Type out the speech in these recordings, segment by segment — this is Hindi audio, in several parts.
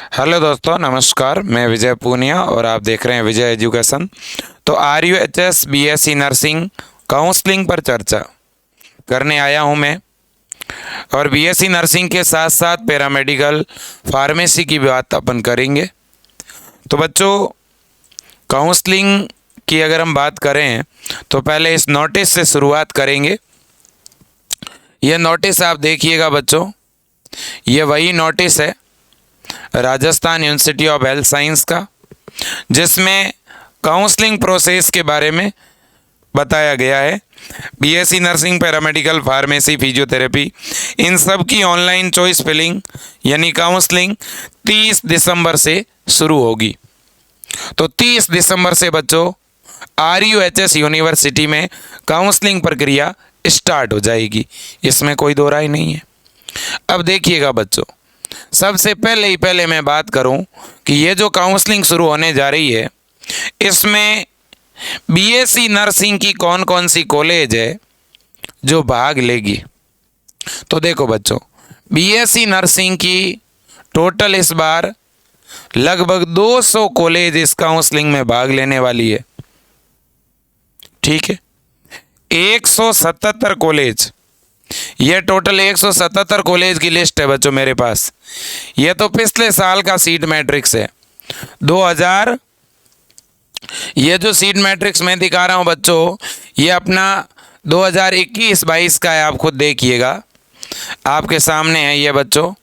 हेलो दोस्तों, नमस्कार। मैं विजय पूनिया और आप देख रहे हैं विजय एजुकेशन। तो RUHS BSc नर्सिंग काउंसलिंग पर चर्चा करने आया हूं मैं। और BSc नर्सिंग के साथ साथ पैरामेडिकल फार्मेसी की बात अपन करेंगे। तो बच्चों, काउंसलिंग की अगर हम बात करें तो पहले इस नोटिस से शुरुआत करेंगे। यह नोटिस आप देखिएगा बच्चों, ये वही नोटिस है Rajasthan university of health science का, जिसमें काउंसलिंग प्रोसेस के बारे में बताया गया है। BSc nursing, paramedical, pharmacy, physiotherapy, इन सब की ऑनलाइन चॉइस फिलिंग यानी काउंसलिंग 30 दिसंबर से शुरू होगी। तो 30 दिसंबर से बच्चों RUHS यूनिवर्सिटी में काउंसलिंग प्रक्रिया स्टार्ट हो जाएगी, इसमें कोई दो राय नहीं है। अब देखिएगा बच्चों, सबसे पहले मैं बात करूं कि ये जो काउंसलिंग शुरू होने जा रही है, इसमें BSc नर्सिंग की कौन कौन सी कॉलेज है जो भाग लेगी। तो देखो बच्चों, BSc नर्सिंग की टोटल इस बार लगभग 200 कॉलेज इस काउंसलिंग में भाग लेने वाली है। ठीक है, 177 कॉलेज, यह टोटल 177 कॉलेज की लिस्ट है बच्चों मेरे पास। यह तो पिछले साल का सीट मैट्रिक्स है 2000। ये जो सीट मैट्रिक्स मैं दिखा रहा हूं बच्चों, ये अपना 2021-22 का है। आप खुद देखिएगा, आपके सामने है ये बच्चों।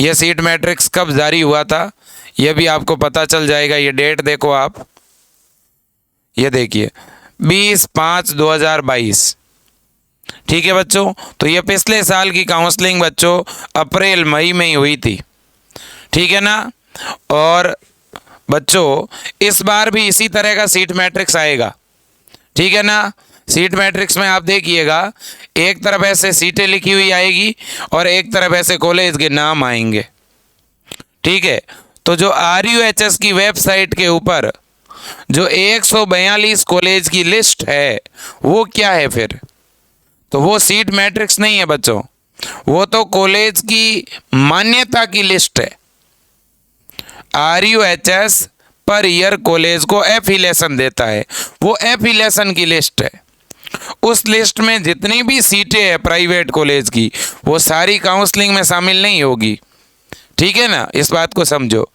ये सीट मैट्रिक्स कब जारी हुआ था यह भी आपको पता चल जाएगा। ये डेट देखो आप, ये देखिए 20/5/2022। ठीक है बच्चों, तो ये पिछले साल की काउंसलिंग बच्चों अप्रैल मई में ही हुई थी। ठीक है ना। और बच्चों इस बार भी इसी तरह का सीट मैट्रिक्स आएगा। ठीक है ना। सीट मैट्रिक्स में आप देखिएगा, एक तरफ ऐसे सीटें लिखी हुई आएगी और एक तरफ ऐसे कॉलेज के नाम आएंगे। ठीक है, तो जो RUHS की वेबसाइट के ऊपर जो 142 कॉलेज की लिस्ट है वो क्या है फिर? तो वो सीट मैट्रिक्स नहीं है बच्चों, वो तो कॉलेज की मान्यता की लिस्ट है। RUHS पर ईयर कॉलेज को एफिलिएशन देता है, वो एफिलिएशन की लिस्ट है। उस लिस्ट में जितनी भी सीटें हैं प्राइवेट कॉलेज की, वो सारी काउंसलिंग में शामिल नहीं होगी। ठीक है ना, इस बात को समझो।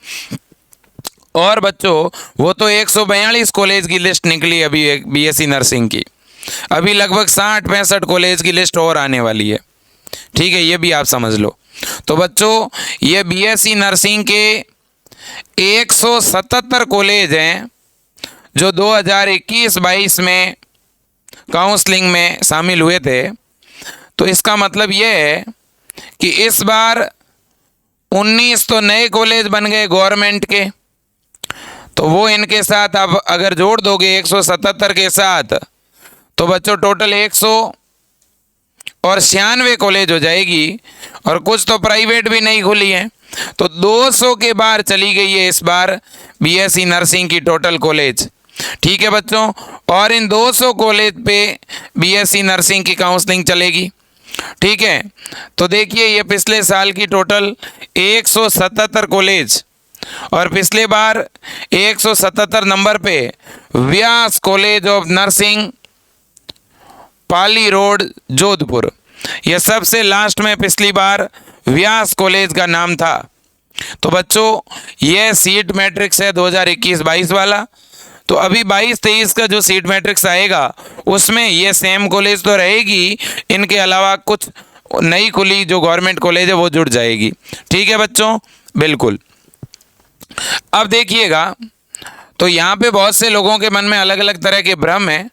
और बच्चों वो तो 142 कॉलेज की लिस्ट निकली अभी BSc नर्सिंग की, अभी लगभग 60-65 कॉलेज की लिस्ट और आने वाली है। ठीक है, ये भी आप समझ लो। तो बच्चों ये BSc नर्सिंग के 177 कॉलेज हैं जो 2021-22 में काउंसलिंग में शामिल हुए थे। तो इसका मतलब ये है कि इस बार 19 तो नए कॉलेज बन गए गवर्नमेंट के, तो वो इनके साथ आप अगर जोड़ दोगे 177 के साथ, तो बच्चों टोटल 196 कॉलेज हो जाएगी। और कुछ तो प्राइवेट भी नहीं खुली हैं, तो 200 के बार चली गई है इस बार BSc नर्सिंग की टोटल कॉलेज। ठीक है बच्चों, और इन 200 कॉलेज पे BSc नर्सिंग की काउंसलिंग चलेगी। ठीक है, तो देखिए ये पिछले साल की टोटल 177 कॉलेज, और पिछले बार 177 नंबर पे Vyas college of nursing, Pali road, Jodhpur, यह सबसे लास्ट में पिछली बार व्यास कॉलेज का नाम था। तो बच्चों यह सीट मैट्रिक्स है 2021-22 वाला। तो अभी 22-23 का जो सीट मैट्रिक्स आएगा उसमें ये सेम कॉलेज तो रहेगी, इनके अलावा कुछ नई खुली जो गवर्नमेंट कॉलेज है वो जुड़ जाएगी। ठीक है बच्चों, बिल्कुल। अब देखिएगा, तो यहाँ पे बहुत से लोगों के मन में अलग अलग तरह के भ्रम है।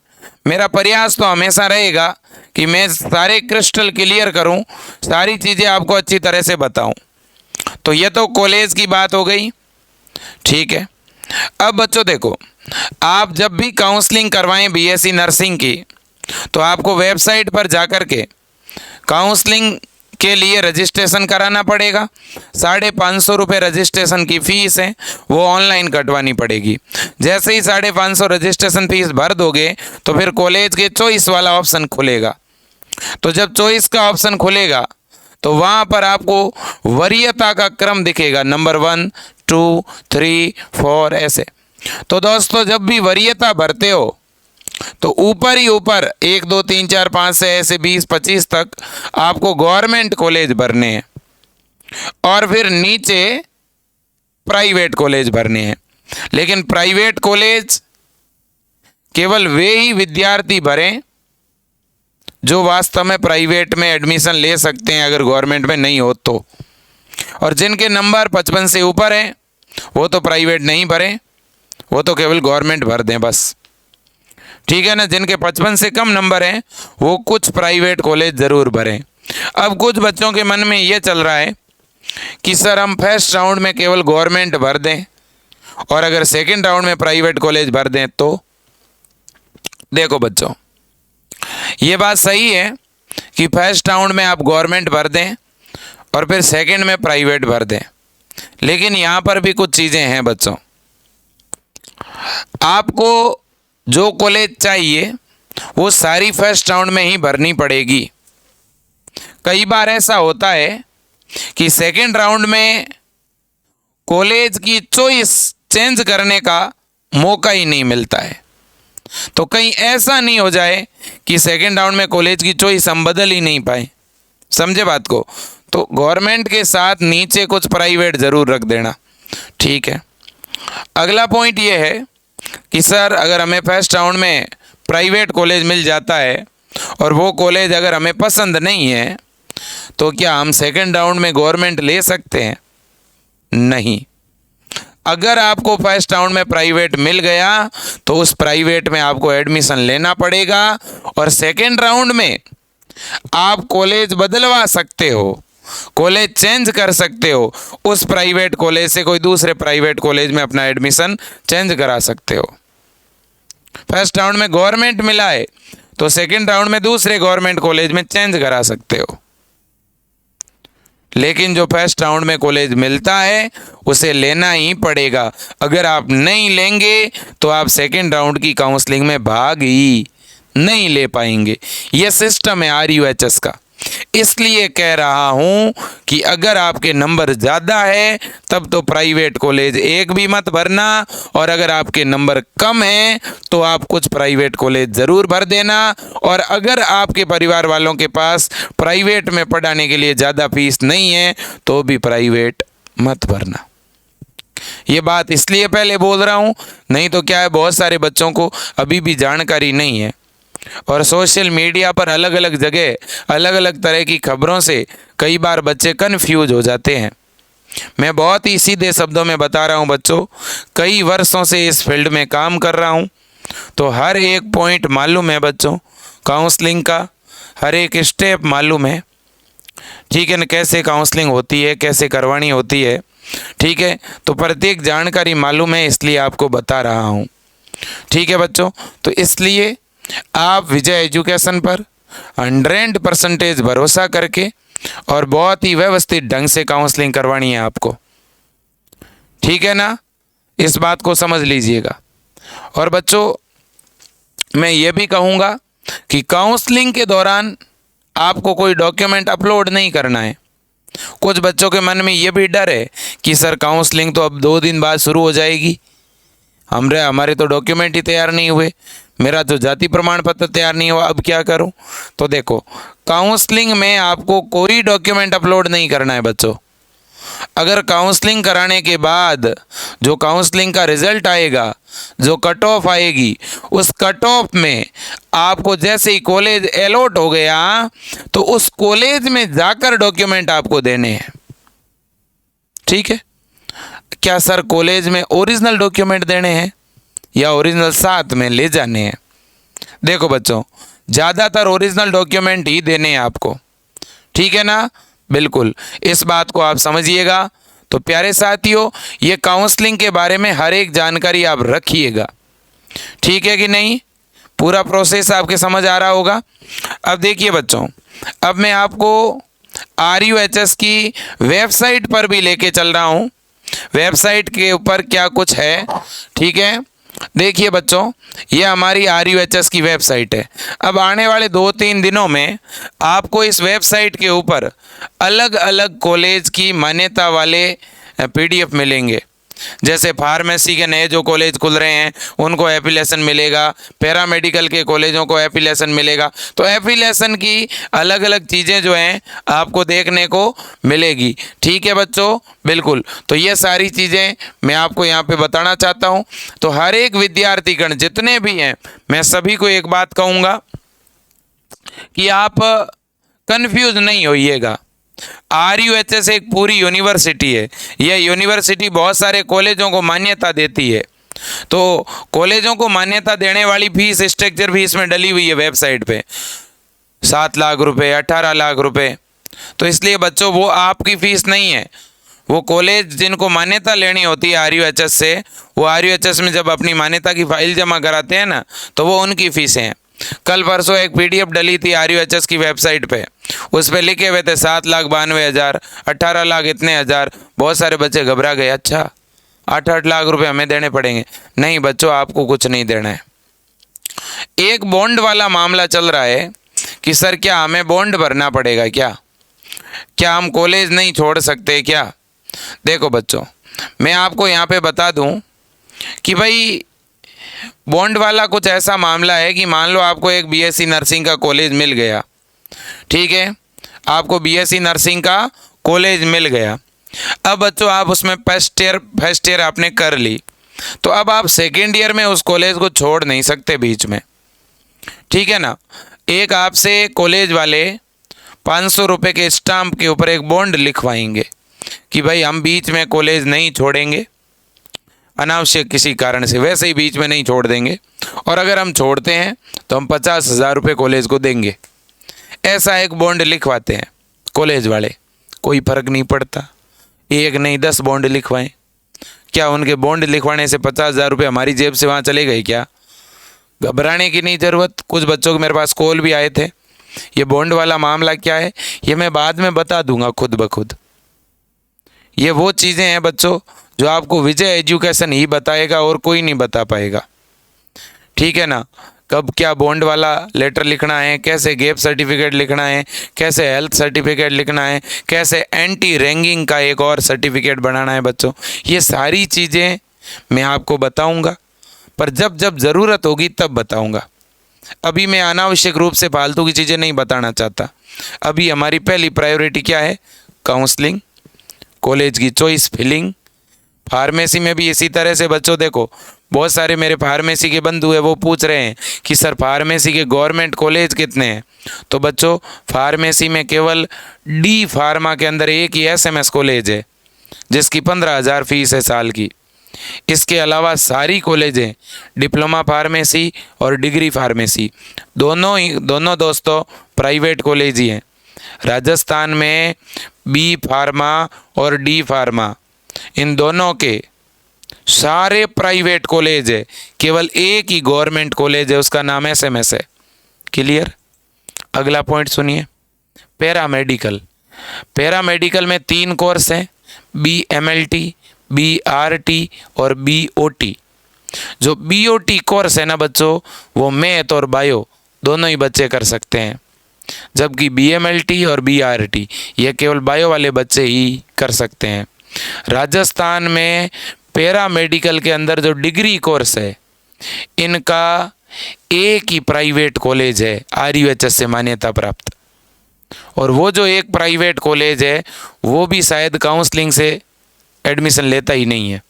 मेरा प्रयास तो हमेशा रहेगा कि मैं सारे क्रिस्टल क्लियर करूं, सारी चीज़ें आपको अच्छी तरह से बताऊं। तो ये तो कॉलेज की बात हो गई। ठीक है, अब बच्चों देखो, आप जब भी काउंसलिंग करवाएं BSc नर्सिंग की, तो आपको वेबसाइट पर जाकर के काउंसलिंग के लिए रजिस्ट्रेशन कराना पड़ेगा। 550 रुपये रजिस्ट्रेशन की फ़ीस है, वो ऑनलाइन कटवानी पड़ेगी। जैसे ही 550 रजिस्ट्रेशन फ़ीस भर दोगे तो फिर कॉलेज के चॉइस वाला ऑप्शन खुलेगा। तो जब चॉइस का ऑप्शन खुलेगा तो वहाँ पर आपको वरीयता का क्रम दिखेगा, नंबर 1, 2, 3, 4 ऐसे। तो दोस्तों जब भी वरीयता भरते हो तो ऊपर ही ऊपर 1, 2, 3, 4, 5 से ऐसे 20, 25 तक आपको गवर्नमेंट कॉलेज भरने हैं और फिर नीचे प्राइवेट कॉलेज भरने हैं। लेकिन प्राइवेट कॉलेज केवल वे ही विद्यार्थी भरें जो वास्तव में प्राइवेट में एडमिशन ले सकते हैं अगर गवर्नमेंट में नहीं हो तो, और जिनके नंबर 55 से ऊपर हैं वो तो प्राइवेट नहीं भरें, वो तो केवल गवर्नमेंट भर दें बस। ठीक है ना। जिनके 55 से कम नंबर हैं वो कुछ प्राइवेट कॉलेज ज़रूर भरें। अब कुछ बच्चों के मन में ये चल रहा है कि सर हम फर्स्ट राउंड में केवल गवर्नमेंट भर दें और अगर सेकंड राउंड में प्राइवेट कॉलेज भर दें तो। देखो बच्चों, ये बात सही है कि फर्स्ट राउंड में आप गवर्नमेंट भर दें और फिर सेकंड में प्राइवेट भर दें, लेकिन यहाँ पर भी कुछ चीज़ें हैं बच्चों। आपको जो कॉलेज चाहिए वो सारी फर्स्ट राउंड में ही भरनी पड़ेगी। कई बार ऐसा होता है कि सेकंड राउंड में कॉलेज की चॉइस चेंज करने का मौका ही नहीं मिलता है। तो कहीं ऐसा नहीं हो जाए कि सेकंड राउंड में कॉलेज की चॉइस हम बदल ही नहीं पाए, समझे बात को। तो गवर्नमेंट के साथ नीचे कुछ प्राइवेट ज़रूर रख देना, ठीक है। अगला पॉइंट ये है कि सर अगर हमें फर्स्ट राउंड में प्राइवेट कॉलेज मिल जाता है और वो कॉलेज अगर हमें पसंद नहीं है तो क्या हम सेकंड राउंड में गवर्नमेंट ले सकते हैं? नहीं। अगर आपको फर्स्ट राउंड में प्राइवेट मिल गया तो उस प्राइवेट में आपको एडमिशन लेना पड़ेगा और सेकंड राउंड में आप कॉलेज बदलवा सकते हो, कॉलेज चेंज कर सकते हो, उस प्राइवेट कॉलेज से कोई दूसरे प्राइवेट कॉलेज में अपना एडमिशन चेंज करा सकते हो। फर्स्ट राउंड में गवर्नमेंट मिला है तो सेकंड राउंड में दूसरे गवर्नमेंट कॉलेज में चेंज करा सकते हो, लेकिन जो फर्स्ट राउंड में कॉलेज मिलता है उसे लेना ही पड़ेगा। अगर आप नहीं लेंगे तो आप सेकंड राउंड की काउंसलिंग में भाग ही नहीं ले पाएंगे। यह सिस्टम है RUHS का। इसलिए कह रहा हूँ कि अगर आपके नंबर ज़्यादा है तब तो प्राइवेट कॉलेज एक भी मत भरना, और अगर आपके नंबर कम हैं तो आप कुछ प्राइवेट कॉलेज ज़रूर भर देना। और अगर आपके परिवार वालों के पास प्राइवेट में पढ़ाने के लिए ज़्यादा फीस नहीं है तो भी प्राइवेट मत भरना। ये बात इसलिए पहले बोल रहा हूँ, नहीं तो क्या है, बहुत सारे बच्चों को अभी भी जानकारी नहीं है और सोशल मीडिया पर अलग अलग जगह अलग अलग तरह की खबरों से कई बार बच्चे कन्फ्यूज हो जाते हैं। मैं बहुत ही सीधे शब्दों में बता रहा हूँ बच्चों, कई वर्षों से इस फील्ड में काम कर रहा हूँ तो हर एक पॉइंट मालूम है बच्चों, काउंसलिंग का हर एक स्टेप मालूम है, ठीक है ना, कैसे काउंसलिंग होती है, कैसे करवानी होती है, ठीक है। तो प्रत्येक जानकारी मालूम है, इसलिए आपको बता रहा हूँ, ठीक है बच्चों। तो इसलिए आप विजय एजुकेशन पर 100% भरोसा करके और बहुत ही व्यवस्थित ढंग से काउंसलिंग करवानी है आपको, ठीक है ना, इस बात को समझ लीजिएगा। और बच्चों मैं ये भी कहूँगा कि काउंसलिंग के दौरान आपको कोई डॉक्यूमेंट अपलोड नहीं करना है। कुछ बच्चों के मन में ये भी डर है कि सर काउंसलिंग तो अब 2 दिन बाद शुरू हो जाएगी, हमारे तो डॉक्यूमेंट ही तैयार नहीं हुए, मेरा तो जाति प्रमाण पत्र तैयार नहीं हुआ, अब क्या करूं। तो देखो, काउंसलिंग में आपको कोई डॉक्यूमेंट अपलोड नहीं करना है बच्चों। अगर काउंसलिंग कराने के बाद जो काउंसलिंग का रिजल्ट आएगा, जो कट ऑफ आएगी, उस कट ऑफ में आपको जैसे ही कॉलेज अलॉट हो गया तो उस कॉलेज में जाकर डॉक्यूमेंट आपको देने हैं, ठीक है। क्या सर कॉलेज में ओरिजिनल डॉक्यूमेंट देने हैं या ओरिजिनल साथ में ले जाने हैं? देखो बच्चों, ज़्यादातर ओरिजिनल डॉक्यूमेंट ही देने हैं आपको, ठीक है ना, बिल्कुल इस बात को आप समझिएगा। तो प्यारे साथियों, ये काउंसलिंग के बारे में हर एक जानकारी आप रखिएगा, ठीक है कि नहीं, पूरा प्रोसेस आपके समझ आ रहा होगा। अब देखिए बच्चों, अब मैं आपको RUHS की वेबसाइट पर भी लेके चल रहा हूँ। वेबसाइट के ऊपर क्या कुछ है, ठीक है, देखिए बच्चों, ये हमारी RUHS की वेबसाइट है। अब आने वाले 2-3 दिनों में आपको इस वेबसाइट के ऊपर अलग अलग कॉलेज की मान्यता वाले PDF मिलेंगे। जैसे फार्मेसी के नए जो कॉलेज खुल रहे हैं उनको एफिलिएशन मिलेगा, पैरामेडिकल के कॉलेजों को एफिलिएशन मिलेगा। तो एफिलिएशन की अलग अलग चीज़ें जो हैं आपको देखने को मिलेगी। ठीक है बच्चों, बिल्कुल। तो ये सारी चीज़ें मैं आपको यहाँ पे बताना चाहता हूँ। तो हर एक विद्यार्थीगण जितने भी हैं, मैं सभी को एक बात कहूँगा कि आप कंफ्यूज नहीं होइएगा। RUHS एक पूरी यूनिवर्सिटी है। यह यूनिवर्सिटी बहुत सारे कॉलेजों को मान्यता देती है। तो कॉलेजों को मान्यता देने वाली फीस स्ट्रक्चर भी इसमें डली हुई है वेबसाइट पे। 7 लाख रुपए, 18 लाख रुपए। तो इसलिए बच्चों, वो आपकी फ़ीस नहीं है। वो कॉलेज जिनको मान्यता लेनी होती है RUHS से, वो RUHS में जब अपनी मान्यता की फाइल जमा कराते हैं ना, तो वो उनकी फ़ीसें हैं। कल परसों एक PDF डली थी RUHS की वेबसाइट पे, उस पर लिखे हुए थे 7,92,000, 18 लाख इतने हज़ार। बहुत सारे बच्चे घबरा गए, अच्छा 8-8 लाख रुपए हमें देने पड़ेंगे। नहीं बच्चों, आपको कुछ नहीं देना है। एक बॉन्ड वाला मामला चल रहा है कि सर क्या हमें बॉन्ड भरना पड़ेगा, क्या हम कॉलेज नहीं छोड़ सकते क्या? देखो बच्चों, मैं आपको यहाँ पे बता दूँ कि भाई बॉन्ड वाला कुछ ऐसा मामला है कि मान लो आपको एक BSc नर्सिंग का कॉलेज मिल गया। ठीक है, आपको BSc नर्सिंग का कॉलेज मिल गया। अब बच्चों, आप उसमें फर्स्ट ईयर आपने कर ली, तो अब आप सेकेंड ईयर में उस कॉलेज को छोड़ नहीं सकते बीच में। ठीक है ना। एक आपसे कॉलेज वाले 500 रुपये के स्टाम्प के ऊपर एक बॉन्ड लिखवाएंगे कि भाई हम बीच में कॉलेज नहीं छोड़ेंगे, अनावश्यक किसी कारण से, वैसे ही बीच में नहीं छोड़ देंगे, और अगर हम छोड़ते हैं तो हम 50,000 रुपये कॉलेज को देंगे। ऐसा एक बॉन्ड लिखवाते हैं कॉलेज वाले। कोई फ़र्क नहीं पड़ता, एक नहीं 10 बॉन्ड लिखवाएं। क्या उनके बॉन्ड लिखवाने से 50,000 रुपये हमारी जेब से वहाँ चले गए क्या? घबराने की नहीं ज़रूरत। कुछ बच्चों के मेरे पास कॉल भी आए थे। ये बॉन्ड वाला मामला क्या है ये मैं बाद में बता दूंगा खुद ब खुद। ये वो चीज़ें हैं बच्चों जो आपको विजय एजुकेशन ही बताएगा और कोई नहीं बता पाएगा। ठीक है ना। कब क्या बॉन्ड वाला लेटर लिखना है, कैसे गैप सर्टिफिकेट लिखना है, कैसे हेल्थ सर्टिफिकेट लिखना है, कैसे एंटी रैंगिंग का एक और सर्टिफिकेट बनाना है बच्चों, ये सारी चीज़ें मैं आपको बताऊंगा, पर जब जब ज़रूरत होगी तब बताऊंगा। अभी मैं अनावश्यक रूप से फालतू की चीज़ें नहीं बताना चाहता। अभी हमारी पहली प्रायोरिटी क्या है? काउंसलिंग, कॉलेज की चॉइस फिलिंग। फार्मेसी में भी इसी तरह से बच्चों देखो, बहुत सारे मेरे फार्मेसी के बंधु हैं, वो पूछ रहे हैं कि सर फार्मेसी के गवर्नमेंट कॉलेज कितने हैं? तो बच्चों फार्मेसी में केवल D फार्मा के अंदर एक ही SMS कॉलेज है जिसकी 15,000 फीस है साल की। इसके अलावा सारी कॉलेजें डिप्लोमा फार्मेसी और डिग्री फार्मेसी दोनों दोस्तों प्राइवेट कॉलेज ही हैं। राजस्थान में B फार्मा और D फार्मा इन दोनों के सारे प्राइवेट कॉलेज है, केवल एक ही गवर्नमेंट कॉलेज है, उसका नाम SMS है। क्लियर? अगला पॉइंट सुनिए, पैरामेडिकल। पैरामेडिकल में 3 कोर्स हैं, BMLT, BRT और BOT। जो BOT कोर्स है ना बच्चों, वो मैथ और बायो दोनों ही बच्चे कर सकते हैं, जबकि BMLT और BRT ये केवल बायो वाले बच्चे ही कर सकते हैं। राजस्थान में पैरामेडिकल के अंदर जो डिग्री कोर्स है, इनका एक ही प्राइवेट कॉलेज है RUHS से मान्यता प्राप्त, और वो जो एक प्राइवेट कॉलेज है वो भी शायद काउंसलिंग से एडमिशन लेता ही नहीं है।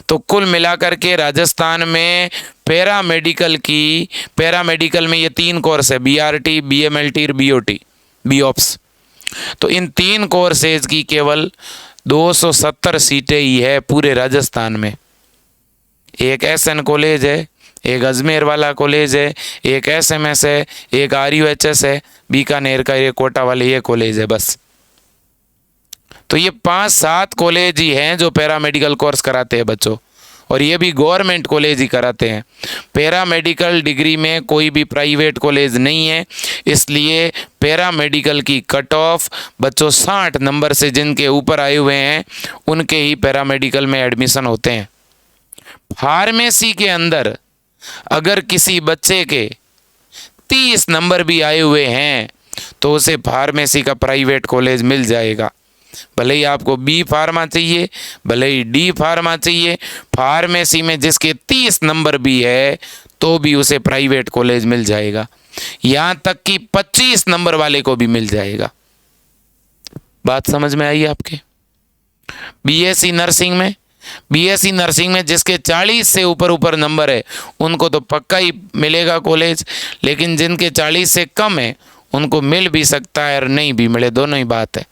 तो कुल मिलाकर के राजस्थान में पैरामेडिकल में ये 3 कोर्स है, BRT, BMLT और BOT, BOPS। तो इन 3 कोर्सेज की केवल 270 सीटें ही है पूरे राजस्थान में। एक SN कॉलेज है, एक अजमेर वाला कॉलेज है, एक SMS है, एक RUHS है, बीकानेर का ये कोटा वाले ये कॉलेज है बस। तो ये 5-7 कॉलेज ही हैं जो पैरामेडिकल कोर्स कराते हैं बच्चों, और ये भी गवर्नमेंट कॉलेज ही कराते हैं। पैरामेडिकल डिग्री में कोई भी प्राइवेट कॉलेज नहीं है, इसलिए पैरामेडिकल की कट ऑफ बच्चों 60 नंबर से जिनके ऊपर आए हुए हैं उनके ही पैरामेडिकल में एडमिशन होते हैं। फार्मेसी के अंदर अगर किसी बच्चे के 30 नंबर भी आए हुए हैं तो उसे फार्मेसी का प्राइवेट कॉलेज मिल जाएगा। भले ही आपको बी फार्मा चाहिए, भले ही डी फार्मा चाहिए, फार्मेसी में जिसके 30 नंबर भी है तो भी उसे प्राइवेट कॉलेज मिल जाएगा। यहाँ तक कि 25 नंबर वाले को भी मिल जाएगा। बात समझ में आई आपके? बीएससी नर्सिंग में जिसके 40 से ऊपर नंबर है उनको तो पक्का ही मिलेगा कॉलेज, लेकिन जिनके 40 से कम है उनको मिल भी सकता है और नहीं भी मिले, दोनों ही बात है।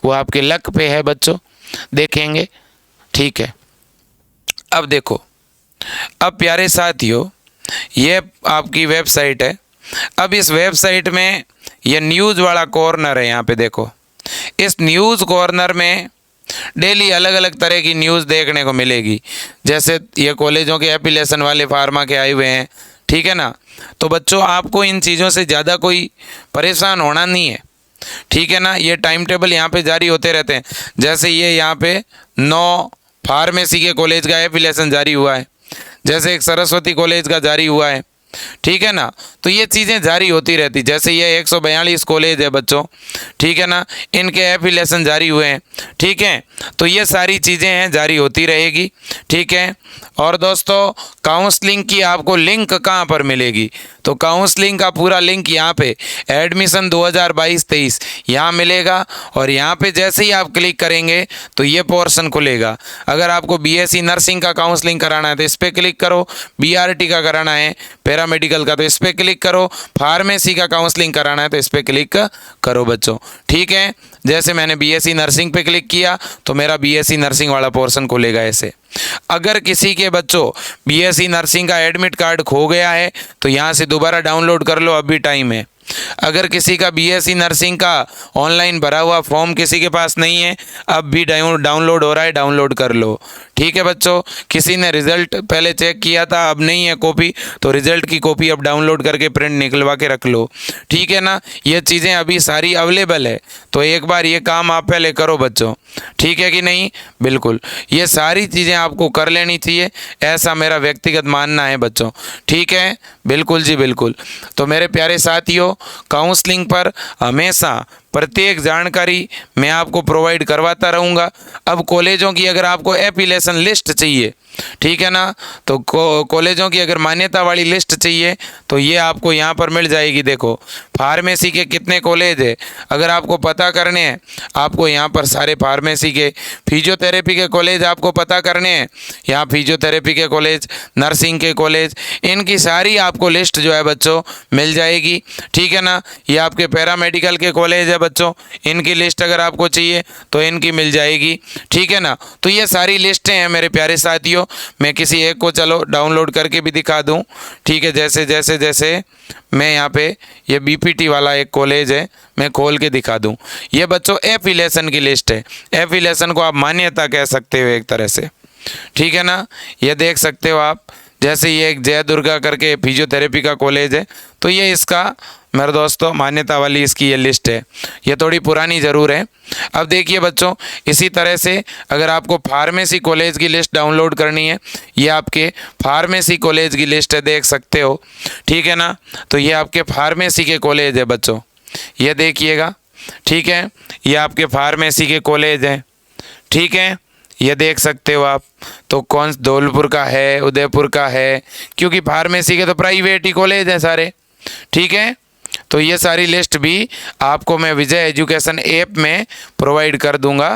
वो आपके लक पे है बच्चों, देखेंगे। ठीक है, अब देखो, अब प्यारे साथियों ये आपकी वेबसाइट है। अब इस वेबसाइट में ये न्यूज़ वाला कॉर्नर है। यहाँ पे देखो, इस न्यूज़ कॉर्नर में डेली अलग अलग तरह की न्यूज़ देखने को मिलेगी। जैसे ये कॉलेजों के एफिलिएशन वाले फार्मा के आए हुए हैं, ठीक है ना। तो बच्चों आपको इन चीज़ों से ज़्यादा कोई परेशान होना नहीं है, ठीक है ना। ये टाइम टेबल यहाँ पे जारी होते रहते हैं। जैसे ये यहाँ पे 9 फार्मेसी के कॉलेज का एफिलिएशन जारी हुआ है, जैसे एक सरस्वती कॉलेज का जारी हुआ है, ठीक है ना। तो ये चीज़ें जारी होती रहती। जैसे ये 142 कॉलेज है बच्चों, ठीक है ना, इनके एफिलिएशन जारी हुए हैं, ठीक है। तो ये सारी चीज़ें हैं, जारी होती रहेगी, ठीक है। और दोस्तों काउंसलिंग की आपको लिंक कहाँ पर मिलेगी? तो काउंसलिंग का पूरा लिंक यहाँ पे एडमिशन 2022-23 यहाँ मिलेगा। और यहाँ पे जैसे ही आप क्लिक करेंगे तो ये पोर्शन खुलेगा। अगर आपको बीएससी नर्सिंग का काउंसलिंग कराना है तो इस पर क्लिक करो, बीआरटी का कराना है पैरामेडिकल का तो इस पर क्लिक करो, फार्मेसी का काउंसलिंग कराना है तो इस पर क्लिक करो बच्चों, ठीक है। जैसे मैंने बीएससी नर्सिंग पे क्लिक किया तो मेरा बीएससी नर्सिंग वाला पोर्शन खुलेगा ऐसे। अगर किसी के बच्चों बीएससी नर्सिंग का एडमिट कार्ड खो गया है तो यहाँ से दोबारा डाउनलोड कर लो, अभी टाइम है। अगर किसी का बीएससी नर्सिंग का ऑनलाइन भरा हुआ फॉर्म किसी के पास नहीं है, अब भी डाउनलोड हो रहा है, डाउनलोड कर लो, ठीक है बच्चों। किसी ने रिज़ल्ट पहले चेक किया था, अब नहीं है कॉपी, तो रिज़ल्ट की कॉपी अब डाउनलोड करके प्रिंट निकलवा के रख लो, ठीक है ना। ये चीज़ें अभी सारी अवेलेबल है, तो एक बार ये काम आप पहले करो बच्चों, ठीक है कि नहीं? बिल्कुल, ये सारी चीज़ें आपको कर लेनी चाहिए, ऐसा मेरा व्यक्तिगत मानना है बच्चों, ठीक है। बिल्कुल जी बिल्कुल। तो मेरे प्यारे साथियों, काउंसलिंग पर हमेशा प्रत्येक जानकारी मैं आपको प्रोवाइड करवाता रहूँगा। अब कॉलेजों की अगर आपको एफिलिएशन लिस्ट चाहिए, ठीक है ना, तो कॉलेजों की अगर मान्यता वाली लिस्ट चाहिए तो ये आपको यहाँ पर मिल जाएगी। देखो फार्मेसी के कितने कॉलेज है अगर आपको पता करने हैं, आपको यहाँ पर सारे फार्मेसी के, फिजियोथेरेपी के कॉलेज आपको पता करने हैं, यहाँ फिजियोथेरेपी के कॉलेज, नर्सिंग के कॉलेज, इनकी सारी आपको लिस्ट जो है बच्चों मिल जाएगी, ठीक है ना। ये आपके पैरामेडिकल के कॉलेज है बच्चों, इनकी लिस्ट अगर आपको चाहिए तो इनकी मिल जाएगी, ठीक है ना। तो ये सारी लिस्टें हैं मेरे प्यारे साथियों। मैं किसी एक को चलो डाउनलोड करके भी दिखा दूं, ठीक है। जैसे मैं यहाँ पे ये बीपीटी वाला एक कॉलेज है, मैं खोल के दिखा दूं। ये बच्चों एफिलिएशन की लिस्ट है। एफिलिएशन को आप मान्यता कह सकते हो एक तरह से, ठीक है ना। ये देख सकते हो आप, जैसे ये एक जय दुर्गा करके फिजियोथेरेपी का कॉलेज है, तो ये इसका मेरे दोस्तों मान्यता वाली इसकी ये लिस्ट है। ये थोड़ी पुरानी ज़रूर है। अब देखिए बच्चों, इसी तरह से अगर आपको फार्मेसी कॉलेज की लिस्ट डाउनलोड करनी है, ये आपके फार्मेसी कॉलेज की लिस्ट है, देख सकते हो, ठीक है ना। तो ये आपके फार्मेसी के कॉलेज है बच्चों, ये देखिएगा, ठीक है। ये आपके फार्मेसी के कॉलेज हैं, ठीक है, ये देख सकते हो आप। तो कौन धौलपुर का है, उदयपुर का है, क्योंकि फार्मेसी के तो प्राइवेट ही कॉलेज हैं सारे, ठीक है। तो ये सारी लिस्ट भी आपको मैं विजय एजुकेशन ऐप में प्रोवाइड कर दूंगा।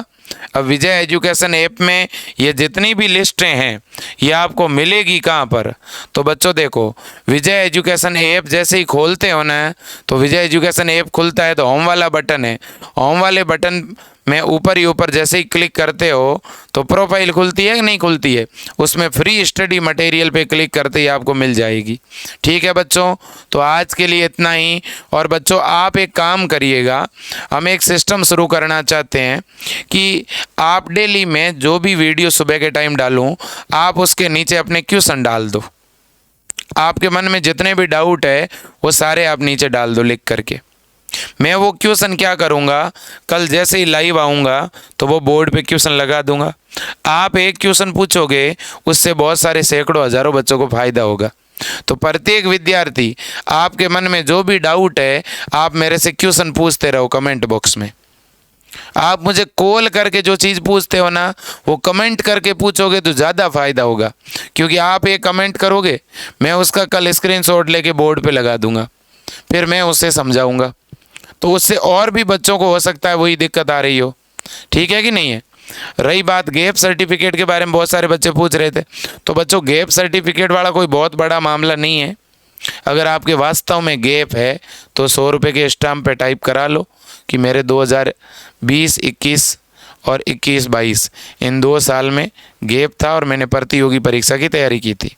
अब विजय एजुकेशन ऐप में ये जितनी भी लिस्टें हैं ये आपको मिलेगी कहाँ पर? तो बच्चों देखो, विजय एजुकेशन ऐप जैसे ही खोलते हो ना, तो विजय एजुकेशन ऐप खुलता है तो होम वाला बटन है, होम वाले बटन में ऊपर ही ऊपर जैसे ही क्लिक करते हो तो प्रोफाइल खुलती है कि नहीं खुलती है, उसमें फ्री स्टडी मटेरियल पे क्लिक करते ही आपको मिल जाएगी, ठीक है बच्चों। तो आज के लिए इतना ही। और बच्चों आप एक काम करिएगा, हम एक सिस्टम शुरू करना चाहते हैं कि आप डेली में जो भी वीडियो सुबह के टाइम डालूं, आप उसके नीचे अपने क्वेश्चन डाल दो। आपके मन में जितने भी डाउट है वो सारे आप नीचे डाल दो लिख करके, मैं वो क्वेश्चन क्या करूँगा, कल जैसे ही लाइव आऊँगा तो वो बोर्ड पे क्वेश्चन लगा दूंगा। आप एक क्वेश्चन पूछोगे, उससे बहुत सारे सैकड़ों हज़ारों बच्चों को फायदा होगा। तो प्रत्येक विद्यार्थी, आपके मन में जो भी डाउट है, आप मेरे से क्वेश्चन पूछते रहो कमेंट बॉक्स में। आप मुझे कॉल करके जो चीज़ पूछते हो ना, वो कमेंट करके पूछोगे तो ज़्यादा फायदा होगा, क्योंकि आप एक कमेंट करोगे, मैं उसका कल स्क्रीनशॉट लेके बोर्ड पे लगा दूंगा, फिर मैं उससे समझाऊंगा, तो उससे और भी बच्चों को हो सकता है वही दिक्कत आ रही हो। ठीक है कि नहीं है। रही बात गैप सर्टिफिकेट के बारे में, बहुत सारे बच्चे पूछ रहे थे, तो बच्चों गैप सर्टिफिकेट वाला कोई बहुत बड़ा मामला नहीं है। अगर आपके वास्तव में गैप है तो 100 रुपये के स्टाम्प पे टाइप करा लो कि मेरे 2020-21 और 21-22 इन 2 साल में गैप था और मैंने प्रतियोगी परीक्षा की तैयारी की थी।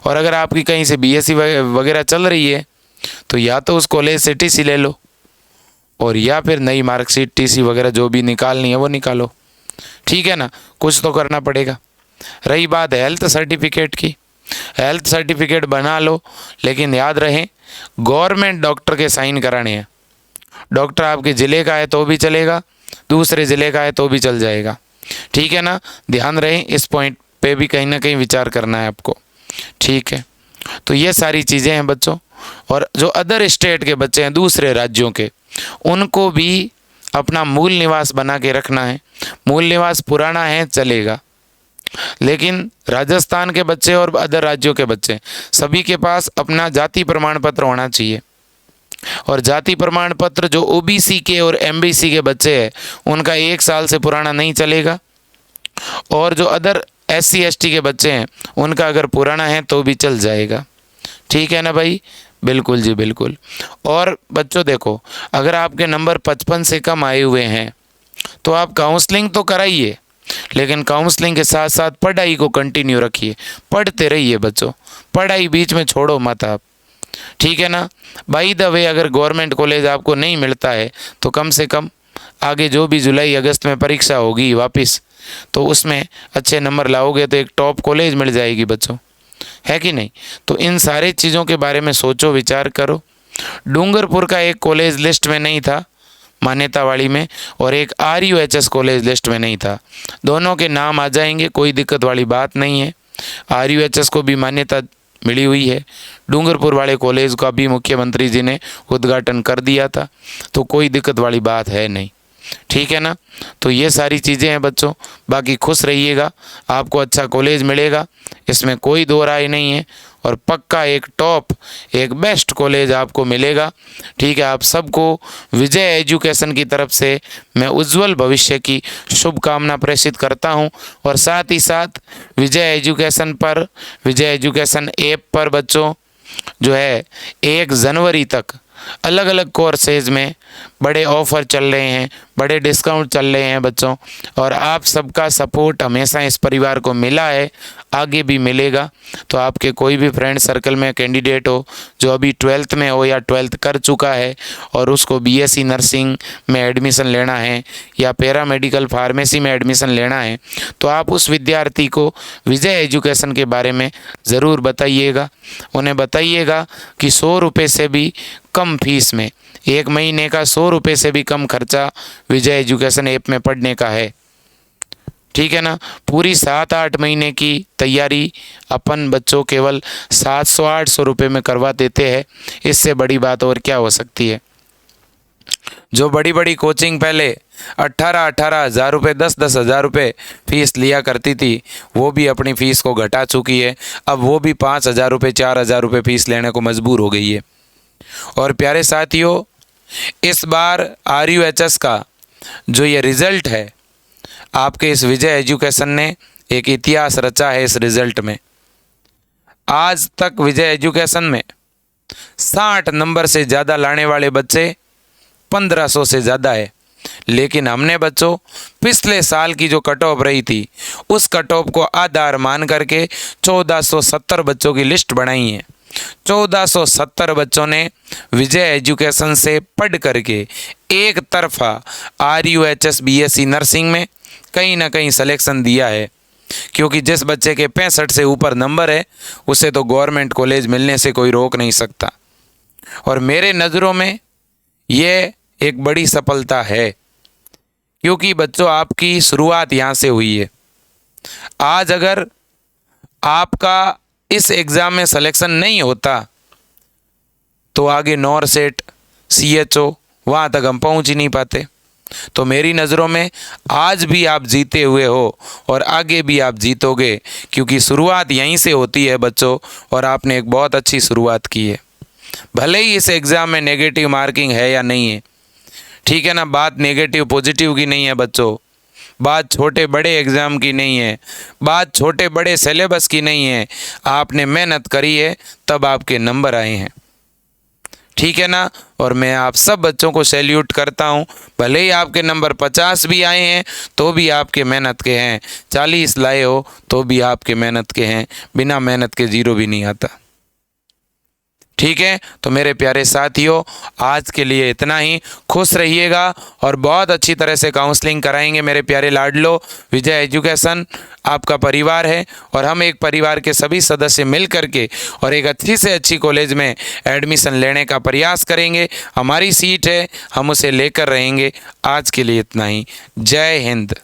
और अगर आपकी कहीं से बीएससी वगैरह चल रही है तो या तो उस कॉलेज से टीसी ले लो, और या फिर नई मार्कशीट, टीसी वगैरह जो भी निकालनी है वो निकालो। ठीक है ना, कुछ तो करना पड़ेगा। रही बात हेल्थ सर्टिफिकेट की, हेल्थ सर्टिफिकेट बना लो, लेकिन याद रहे गवर्नमेंट डॉक्टर के साइन कराने हैं। डॉक्टर आपके ज़िले का है तो भी चलेगा, दूसरे ज़िले का है तो भी चल जाएगा। ठीक है ना, ध्यान रहे, इस पॉइंट पे भी कहीं ना कहीं विचार करना है आपको। ठीक है, तो ये सारी चीज़ें हैं बच्चों। और जो अदर स्टेट के बच्चे हैं, दूसरे राज्यों के, उनको भी अपना मूल निवास बना के रखना है। मूल निवास पुराना है चलेगा, लेकिन राजस्थान के बच्चे और अदर राज्यों के बच्चे सभी के पास अपना जाति प्रमाण पत्र होना चाहिए। और जाति प्रमाण पत्र जो ओबीसी के और एमबीसी के बच्चे हैं उनका 1 साल से पुराना नहीं चलेगा, और जो अदर एससी एसटी के बच्चे हैं उनका अगर पुराना है तो भी चल जाएगा। ठीक है ना भाई, बिल्कुल जी बिल्कुल। और बच्चों देखो, अगर आपके नंबर 55 से कम आए हुए हैं तो आप काउंसलिंग तो कराइए, लेकिन काउंसलिंग के साथ साथ पढ़ाई को कंटिन्यू रखिए, पढ़ते रहिए बच्चों, पढ़ाई बीच में छोड़ो मत आप। ठीक है ना। बाय द वे, अगर गवर्नमेंट कॉलेज आपको नहीं मिलता है तो कम से कम आगे जो भी जुलाई अगस्त में परीक्षा होगी वापस, तो उसमें अच्छे नंबर लाओगे तो एक टॉप कॉलेज मिल जाएगी बच्चों, है कि नहीं। तो इन सारी चीज़ों के बारे में सोचो, विचार करो। डूंगरपुर का एक कॉलेज लिस्ट में नहीं था मान्यता वाली में, और एक RUHS कॉलेज लिस्ट में नहीं था। दोनों के नाम आ जाएंगे, कोई दिक्कत वाली बात नहीं है। RUHS को भी मान्यता मिली हुई है, डूंगरपुर वाले कॉलेज का भी मुख्यमंत्री जी ने उद्घाटन कर दिया था, तो कोई दिक्कत वाली बात है नहीं। ठीक है ना। तो ये सारी चीज़ें हैं बच्चों, बाकी खुश रहिएगा, आपको अच्छा कॉलेज मिलेगा, इसमें कोई दो राय नहीं है, और पक्का एक टॉप, एक बेस्ट कॉलेज आपको मिलेगा। ठीक है, आप सबको विजय एजुकेशन की तरफ से मैं उज्जवल भविष्य की शुभकामना प्रेषित करता हूं। और साथ ही साथ विजय एजुकेशन पर, विजय एजुकेशन ऐप पर बच्चों जो है 1 जनवरी तक अलग अलग कोर्सेज में बड़े ऑफ़र चल रहे हैं, बड़े डिस्काउंट चल रहे हैं बच्चों, और आप सबका सपोर्ट हमेशा इस परिवार को मिला है, आगे भी मिलेगा। तो आपके कोई भी फ्रेंड सर्कल में कैंडिडेट हो जो अभी 12th में हो या 12th कर चुका है और उसको BSc नर्सिंग में एडमिशन लेना है या पैरामेडिकल फार्मेसी में एडमिशन लेना है, तो आप उस विद्यार्थी को विजय एजुकेशन के बारे में ज़रूर बताइएगा। उन्हें बताइएगा कि 100 रुपये से भी कम फीस में, 1 महीने का 100 रुपये से भी कम खर्चा विजय एजुकेशन ऐप में पढ़ने का है। ठीक है ना। पूरी 7-8 महीने की तैयारी अपन बच्चों केवल 700-800 रुपये में करवा देते हैं, इससे बड़ी बात और क्या हो सकती है। जो बड़ी बड़ी कोचिंग पहले 18-18 हज़ार रुपये, 10-10 हज़ार रुपये फीस लिया करती थी, वो भी अपनी फ़ीस को घटा चुकी है। अब वो भी 5,000 रुपये, 4,000 रुपये फ़ीस लेने को मजबूर हो गई है। और प्यारे साथियों, इस बार RUHS का जो ये रिज़ल्ट है, आपके इस विजय एजुकेशन ने एक इतिहास रचा है। इस रिज़ल्ट में आज तक विजय एजुकेशन में 60 नंबर से ज़्यादा लाने वाले बच्चे 1500 से ज़्यादा है, लेकिन हमने बच्चों पिछले साल की जो कट ऑफ रही थी, उस कट ऑफ को आधार मान करके 1470 बच्चों की लिस्ट बनाई है। 1470 बच्चों ने विजय एजुकेशन से पढ़ करके एक तरफा RUHS BSc नर्सिंग में कहीं ना कहीं सिलेक्शन दिया है, क्योंकि जिस बच्चे के 65 से ऊपर नंबर है उसे तो गवर्नमेंट कॉलेज मिलने से कोई रोक नहीं सकता। और मेरे नज़रों में ये एक बड़ी सफलता है, क्योंकि बच्चों आपकी शुरुआत यहाँ से हुई है। आज अगर आपका इस एग्ज़ाम में सिलेक्शन नहीं होता तो आगे नॉर सेट, CHO वहाँ तक हम पहुँच ही नहीं पाते। तो मेरी नज़रों में आज भी आप जीते हुए हो और आगे भी आप जीतोगे, क्योंकि शुरुआत यहीं से होती है बच्चों, और आपने एक बहुत अच्छी शुरुआत की है। भले ही इस एग्ज़ाम में नेगेटिव मार्किंग है या नहीं है, ठीक है ना, बात नेगेटिव पॉजिटिव की नहीं है बच्चों, बात छोटे बड़े एग्ज़ाम की नहीं है, बात छोटे बड़े सिलेबस की नहीं है। आपने मेहनत करी है तब आपके नंबर आए हैं, ठीक है ना। और मैं आप सब बच्चों को सैल्यूट करता हूँ। भले ही आपके नंबर 50 भी आए हैं तो भी आपके मेहनत के हैं, 40 लाए हो तो भी आपके मेहनत के हैं, बिना मेहनत के 0 भी नहीं आता, ठीक है। तो मेरे प्यारे साथियों, आज के लिए इतना ही। खुश रहिएगा और बहुत अच्छी तरह से काउंसलिंग कराएंगे मेरे प्यारे लाडलो। विजय एजुकेशन आपका परिवार है और हम एक परिवार के सभी सदस्य मिल करके और एक अच्छी से अच्छी कॉलेज में एडमिशन लेने का प्रयास करेंगे। हमारी सीट है, हम उसे लेकर रहेंगे। आज के लिए इतना ही। जय हिंद।